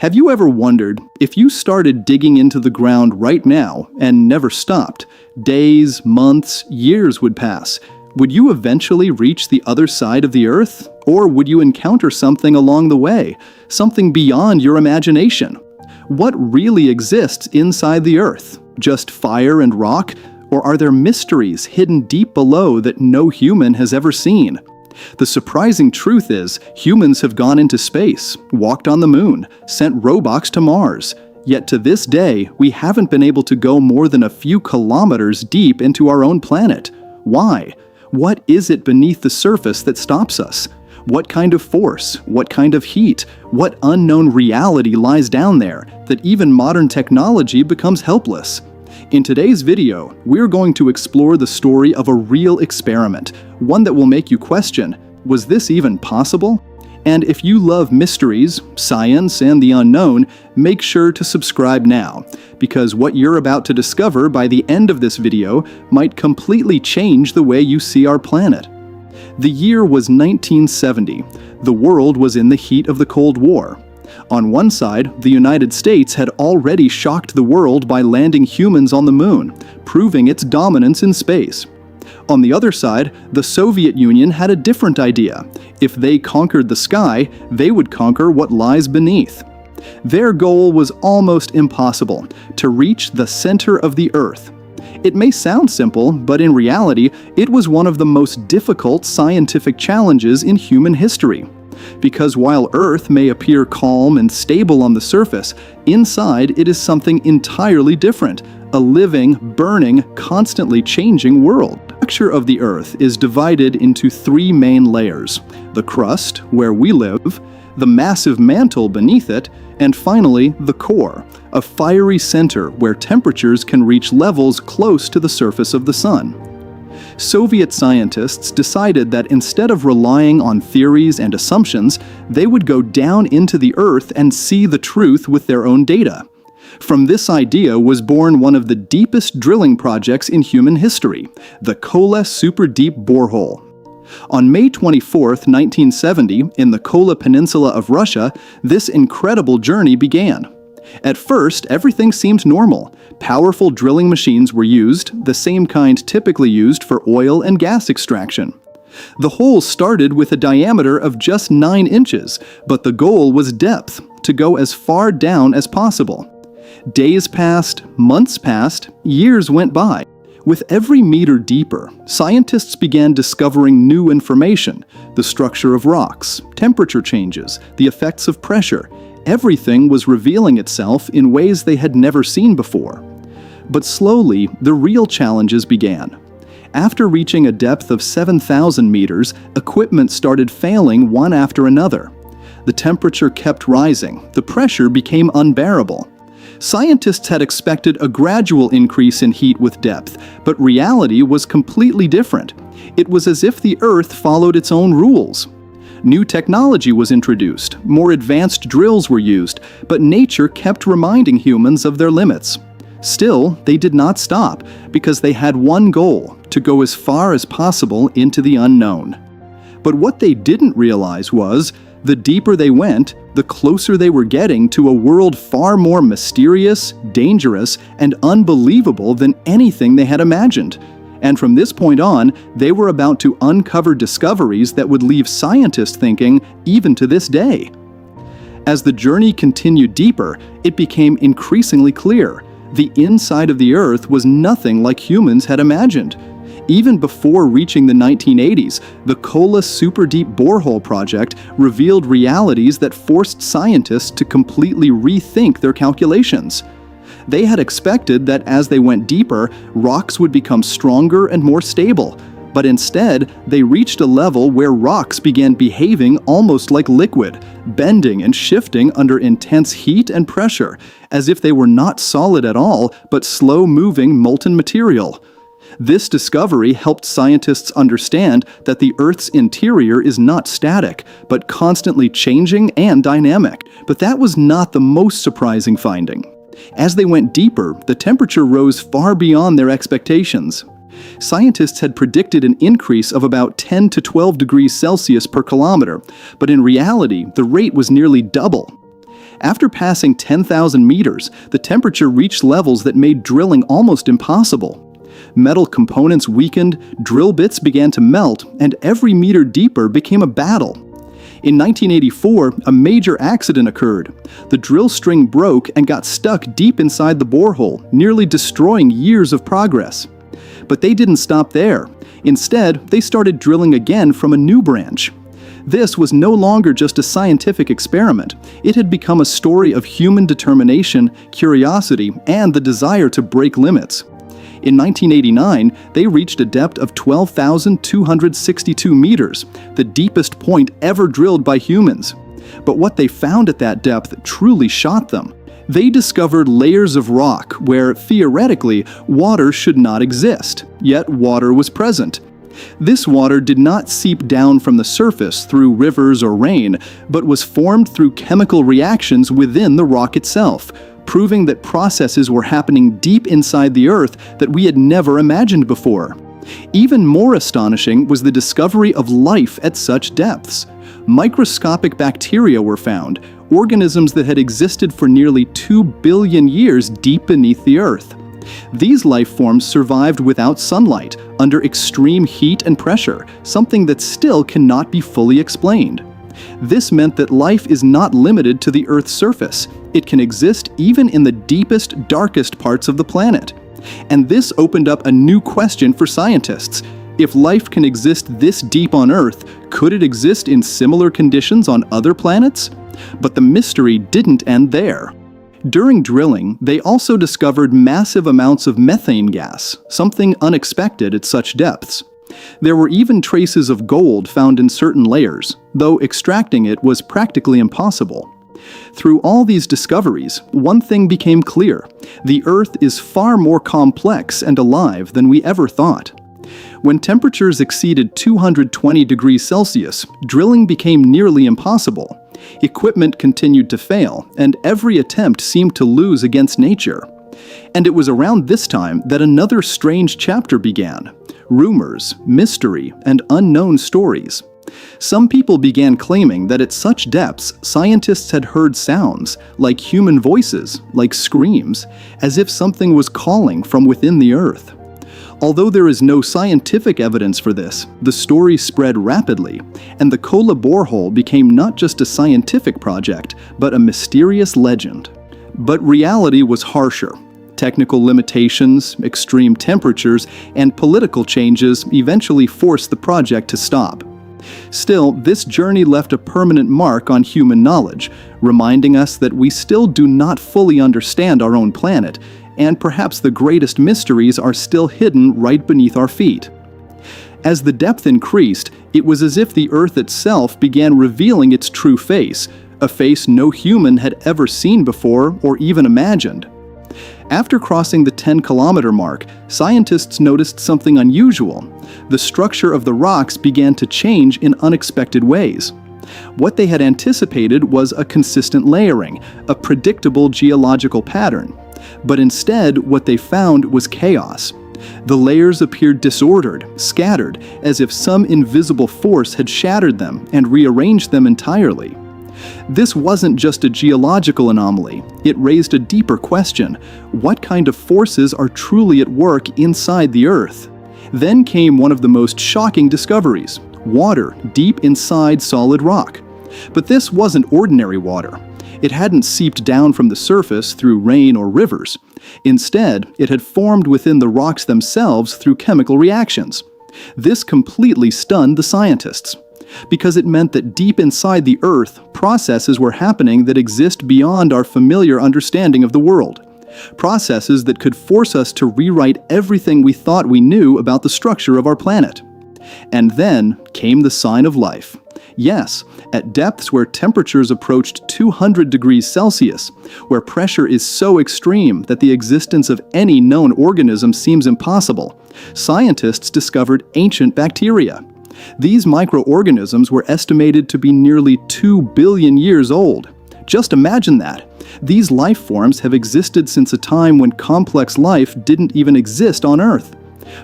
Have you ever wondered if you started digging into the ground right now and never stopped, days, months, years would pass? Would you eventually reach the other side of the Earth? Or would you encounter something along the way, something beyond your imagination? What really exists inside the Earth? Just fire and rock? Or are there mysteries hidden deep below that no human has ever seen? The surprising truth is, humans have gone into space, walked on the moon, sent robots to Mars. Yet to this day, we haven't been able to go more than a few kilometers deep into our own planet. Why? What is it beneath the surface that stops us? What kind of force, what kind of heat, what unknown reality lies down there that even modern technology becomes helpless? In today's video, we're going to explore the story of a real experiment, one that will make you question, was this even possible? And if you love mysteries, science, and the unknown, make sure to subscribe now, because what you're about to discover by the end of this video might completely change the way you see our planet. The year was 1970. The world was in the heat of the Cold War. On one side, the United States had already shocked the world by landing humans on the moon, proving its dominance in space. On the other side, the Soviet Union had a different idea. If they conquered the sky, they would conquer what lies beneath. Their goal was almost impossible: to reach the center of the Earth. It may sound simple, but in reality, it was one of the most difficult scientific challenges in human history. Because while Earth may appear calm and stable on the surface, inside it is something entirely different, a living, burning, constantly changing world. The structure of the Earth is divided into three main layers: the crust, where we live, the massive mantle beneath it, and finally the core, a fiery center where temperatures can reach levels close to the surface of the sun. Soviet scientists decided that instead of relying on theories and assumptions, they would go down into the Earth and see the truth with their own data. From this idea was born one of the deepest drilling projects in human history, the Kola Superdeep Borehole. On May 24, 1970, in the Kola Peninsula of Russia, this incredible journey began. At first, everything seemed normal. Powerful drilling machines were used, the same kind typically used for oil and gas extraction. The hole started with a diameter of just 9 inches, but the goal was depth, to go as far down as possible. Days passed, months passed, years went by. With every meter deeper, scientists began discovering new information: the structure of rocks, temperature changes, the effects of pressure. Everything was revealing itself in ways they had never seen before. But slowly, the real challenges began. After reaching a depth of 7,000 meters, equipment started failing one after another. The temperature kept rising, the pressure became unbearable. Scientists had expected a gradual increase in heat with depth, but reality was completely different. It was as if the Earth followed its own rules. New technology was introduced, more advanced drills were used, but nature kept reminding humans of their limits. Still, they did not stop, because they had one goal: to go as far as possible into the unknown. But what they didn't realize was, the deeper they went, the closer they were getting to a world far more mysterious, dangerous, and unbelievable than anything they had imagined. And from this point on, they were about to uncover discoveries that would leave scientists thinking, even to this day. As the journey continued deeper, it became increasingly clear: the inside of the Earth was nothing like humans had imagined. Even before reaching the 1980s, the Kola Superdeep Borehole project revealed realities that forced scientists to completely rethink their calculations. They had expected that as they went deeper, rocks would become stronger and more stable, but instead, they reached a level where rocks began behaving almost like liquid, bending and shifting under intense heat and pressure, as if they were not solid at all, but slow-moving molten material. This discovery helped scientists understand that the Earth's interior is not static, but constantly changing and dynamic. But that was not the most surprising finding. As they went deeper, the temperature rose far beyond their expectations. Scientists had predicted an increase of about 10 to 12 degrees Celsius per kilometer, but in reality, the rate was nearly double. After passing 10,000 meters, the temperature reached levels that made drilling almost impossible. Metal components weakened, drill bits began to melt, and every meter deeper became a battle. In 1984, a major accident occurred. The drill string broke and got stuck deep inside the borehole, nearly destroying years of progress. But they didn't stop there. Instead, they started drilling again from a new branch. This was no longer just a scientific experiment. It had become a story of human determination, curiosity, and the desire to break limits. In 1989, they reached a depth of 12,262 meters, the deepest point ever drilled by humans. But what they found at that depth truly shocked them. They discovered layers of rock where, theoretically, water should not exist, yet water was present. This water did not seep down from the surface through rivers or rain, but was formed through chemical reactions within the rock itself, proving that processes were happening deep inside the Earth that we had never imagined before. Even more astonishing was the discovery of life at such depths. Microscopic bacteria were found, organisms that had existed for nearly 2 billion years deep beneath the Earth. These life forms survived without sunlight, under extreme heat and pressure, something that still cannot be fully explained. This meant that life is not limited to the Earth's surface. It can exist even in the deepest, darkest parts of the planet. And this opened up a new question for scientists. If life can exist this deep on Earth, could it exist in similar conditions on other planets? But the mystery didn't end there. During drilling, they also discovered massive amounts of methane gas, something unexpected at such depths. There were even traces of gold found in certain layers, though extracting it was practically impossible. Through all these discoveries, one thing became clear: the Earth is far more complex and alive than we ever thought. When temperatures exceeded 220 degrees Celsius, drilling became nearly impossible. Equipment continued to fail, and every attempt seemed to lose against nature. And it was around this time that another strange chapter began: rumors, mystery, and unknown stories. Some people began claiming that at such depths, scientists had heard sounds, like human voices, like screams, as if something was calling from within the Earth. Although there is no scientific evidence for this, the story spread rapidly, and the Kola Borehole became not just a scientific project, but a mysterious legend. But reality was harsher. Technical limitations, extreme temperatures, and political changes eventually forced the project to stop. Still, this journey left a permanent mark on human knowledge, reminding us that we still do not fully understand our own planet, and perhaps the greatest mysteries are still hidden right beneath our feet. As the depth increased, it was as if the Earth itself began revealing its true face, a face no human had ever seen before or even imagined. After crossing the 10-kilometer mark, scientists noticed something unusual. The structure of the rocks began to change in unexpected ways. What they had anticipated was a consistent layering, a predictable geological pattern. But instead, what they found was chaos. The layers appeared disordered, scattered, as if some invisible force had shattered them and rearranged them entirely. This wasn't just a geological anomaly. It raised a deeper question: what kind of forces are truly at work inside the Earth? Then came one of the most shocking discoveries: water deep inside solid rock. But this wasn't ordinary water. It hadn't seeped down from the surface through rain or rivers. Instead, it had formed within the rocks themselves through chemical reactions. This completely stunned the scientists, because it meant that deep inside the Earth, processes were happening that exist beyond our familiar understanding of the world. Processes that could force us to rewrite everything we thought we knew about the structure of our planet. And then came the sign of life. Yes, at depths where temperatures approached 200 degrees Celsius, where pressure is so extreme that the existence of any known organism seems impossible, scientists discovered ancient bacteria. These microorganisms were estimated to be nearly 2 billion years old. Just imagine that. These life forms have existed since a time when complex life didn't even exist on Earth.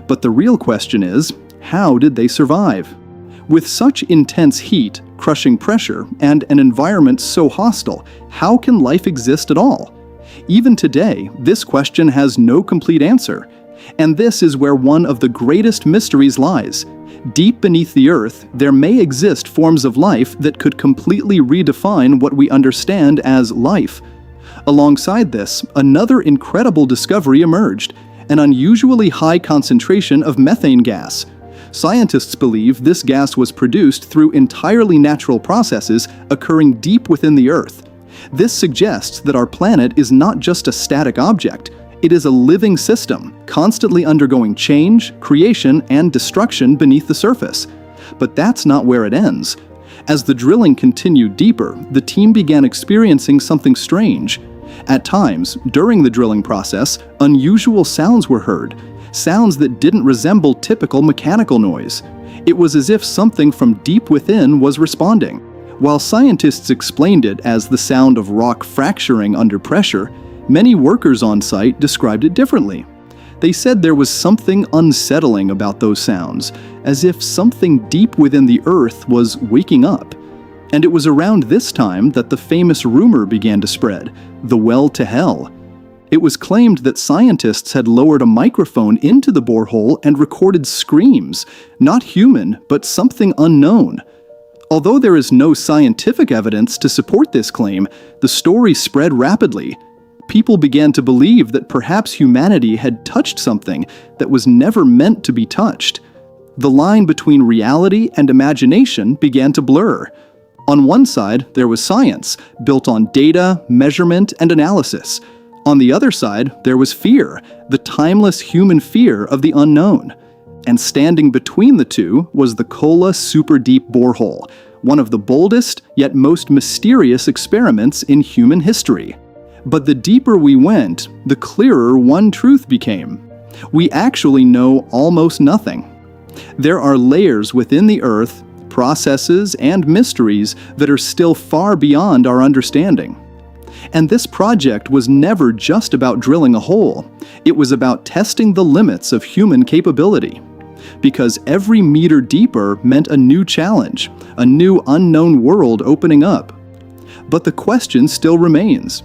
But the real question is, how did they survive? With such intense heat, crushing pressure, and an environment so hostile, how can life exist at all? Even today, this question has no complete answer. And this is where one of the greatest mysteries lies. Deep beneath the Earth, there may exist forms of life that could completely redefine what we understand as life. Alongside this, another incredible discovery emerged: an unusually high concentration of methane gas. Scientists believe this gas was produced through entirely natural processes occurring deep within the Earth. This suggests that our planet is not just a static object. It is a living system, constantly undergoing change, creation, and destruction beneath the surface. But that's not where it ends. As the drilling continued deeper, the team began experiencing something strange. At times, during the drilling process, unusual sounds were heard, sounds that didn't resemble typical mechanical noise. It was as if something from deep within was responding. While scientists explained it as the sound of rock fracturing under pressure, many workers on site described it differently. They said there was something unsettling about those sounds, as if something deep within the Earth was waking up. And it was around this time that the famous rumor began to spread: the well to hell. It was claimed that scientists had lowered a microphone into the borehole and recorded screams, not human, but something unknown. Although there is no scientific evidence to support this claim, the story spread rapidly. People began to believe that perhaps humanity had touched something that was never meant to be touched. The line between reality and imagination began to blur. On one side, there was science, built on data, measurement, and analysis. On the other side, there was fear, the timeless human fear of the unknown. And standing between the two was the Kola Superdeep Borehole, one of the boldest yet most mysterious experiments in human history. But the deeper we went, the clearer one truth became. We actually know almost nothing. There are layers within the Earth, processes, and mysteries that are still far beyond our understanding. And this project was never just about drilling a hole. It was about testing the limits of human capability. Because every meter deeper meant a new challenge, a new unknown world opening up. But the question still remains.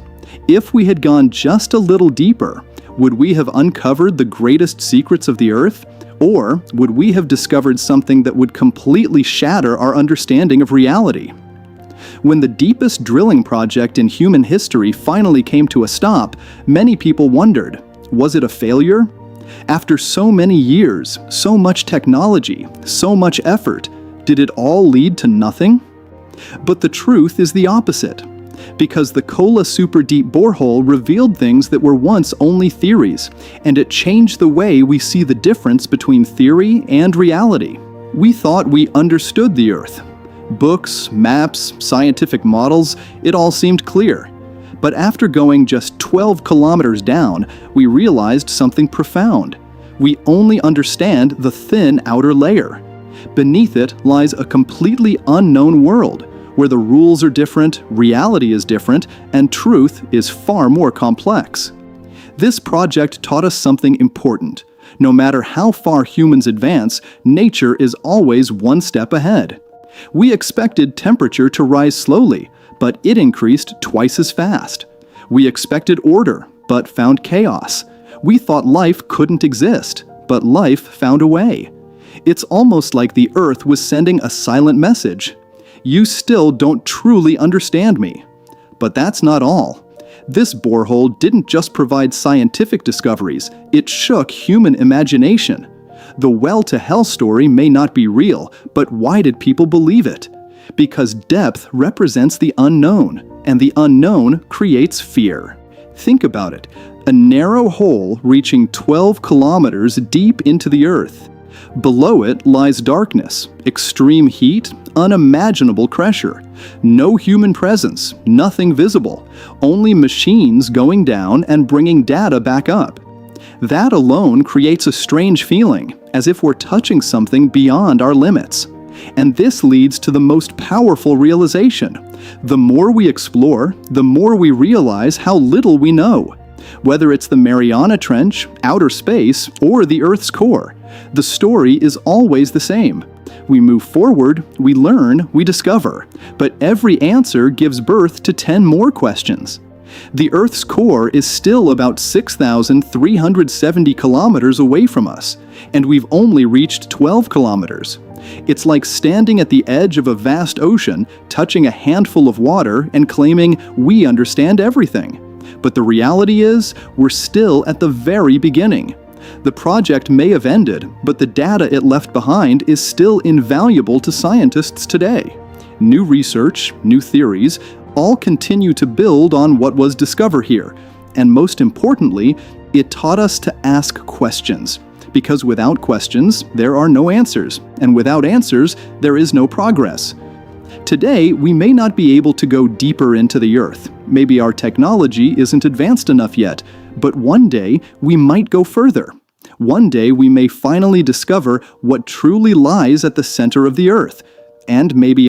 If we had gone just a little deeper, would we have uncovered the greatest secrets of the Earth? Or would we have discovered something that would completely shatter our understanding of reality? When the deepest drilling project in human history finally came to a stop, many people wondered, was it a failure? After so many years, so much technology, so much effort, did it all lead to nothing? But the truth is the opposite. Because the Kola Superdeep Borehole revealed things that were once only theories, and it changed the way we see the difference between theory and reality. We thought we understood the Earth. Books, maps, scientific models, it all seemed clear. But after going just 12 kilometers down, we realized something profound. We only understand the thin outer layer. Beneath it lies a completely unknown world, where the rules are different, reality is different, and truth is far more complex. This project taught us something important. No matter how far humans advance, nature is always one step ahead. We expected temperature to rise slowly, but it increased twice as fast. We expected order, but found chaos. We thought life couldn't exist, but life found a way. It's almost like the Earth was sending a silent message. You still don't truly understand me. But that's not all. This borehole didn't just provide scientific discoveries, it shook human imagination. The well to hell story may not be real, but why did people believe it? Because depth represents the unknown, and the unknown creates fear. Think about it, a narrow hole reaching 12 kilometers deep into the Earth. Below it lies darkness, extreme heat, unimaginable pressure. No human presence, nothing visible, only machines going down and bringing data back up. That alone creates a strange feeling, as if we're touching something beyond our limits. And this leads to the most powerful realization. The more we explore, the more we realize how little we know. Whether it's the Mariana Trench, outer space, or the Earth's core, the story is always the same. We move forward, we learn, we discover. But every answer gives birth to 10 more questions. The Earth's core is still about 6,370 kilometers away from us, and we've only reached 12 kilometers. It's like standing at the edge of a vast ocean, touching a handful of water, and claiming we understand everything. But the reality is, we're still at the very beginning. The project may have ended, but the data it left behind is still invaluable to scientists today. New research, new theories, all continue to build on what was discovered here. And most importantly, it taught us to ask questions. Because without questions, there are no answers. And without answers, there is no progress. Today, we may not be able to go deeper into the Earth. Maybe our technology isn't advanced enough yet. But one day, we might go further. One day, we may finally discover what truly lies at the center of the Earth. And maybe